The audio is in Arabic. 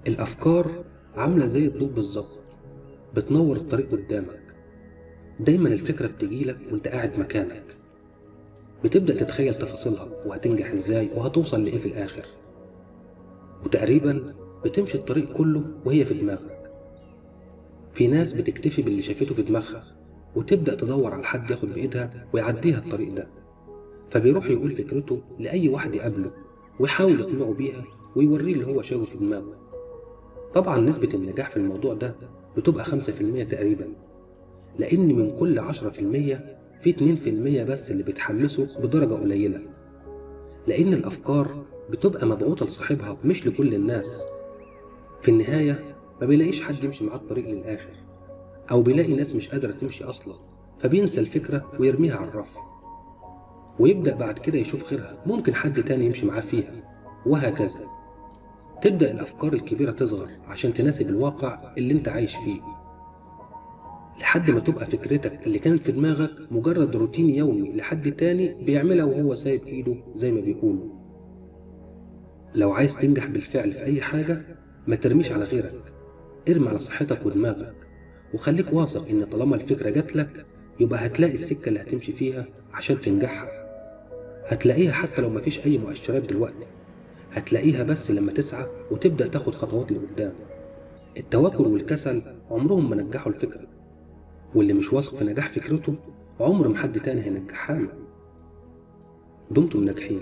الأفكار عاملة زي الضوء بالظبط، بتنور الطريق قدامك. دايما الفكرة بتجيلك وانت قاعد مكانك، بتبدأ تتخيل تفاصيلها وهتنجح ازاي وهتوصل لإيه في الآخر، وتقريبا بتمشي الطريق كله وهي في دماغك. في ناس بتكتفي باللي شافته في دماغها وتبدأ تدور على حد ياخد بإيدها ويعديها الطريق ده، فبيروح يقول فكرته لأي واحد يقابله ويحاول يقنعه بيها ويوريه اللي هو شايفه في دماغه. طبعا نسبة النجاح في الموضوع ده بتبقى 5% تقريبا، لأن من كل 10% في 2% بس اللي بيتحمسوا بدرجة قليلة، لأن الأفكار بتبقى مبعوثة لصاحبها مش لكل الناس. في النهاية ما بيلاقيش حد يمشي معاه الطريق للآخر، أو بيلاقي ناس مش قادرة تمشي أصلا، فبينسى الفكرة ويرميها على الرف، ويبدأ بعد كده يشوف غيرها ممكن حد تاني يمشي معاه فيها، وهكذا. تبدأ الأفكار الكبيرة تصغر عشان تناسب الواقع اللي انت عايش فيه، لحد ما تبقى فكرتك اللي كانت في دماغك مجرد روتين يومي لحد تاني بيعملها وهو سايب ايده زي ما بيقولوا. لو عايز تنجح بالفعل في اي حاجة، ما ترميش على غيرك، ارمي على صحتك ودماغك، وخليك واثق ان طالما الفكرة جات لك يبقى هتلاقي السكة اللي هتمشي فيها عشان تنجحها. هتلاقيها حتى لو مفيش اي مؤشرات دلوقتي، هتلاقيها بس لما تسعى وتبدأ تاخد خطوات لقدام. التوكل والكسل عمرهم ما نجحوا الفكرة، واللي مش واثق في نجاح فكرته عمر ما حد تاني هينجحها له. دمتم ناجحين.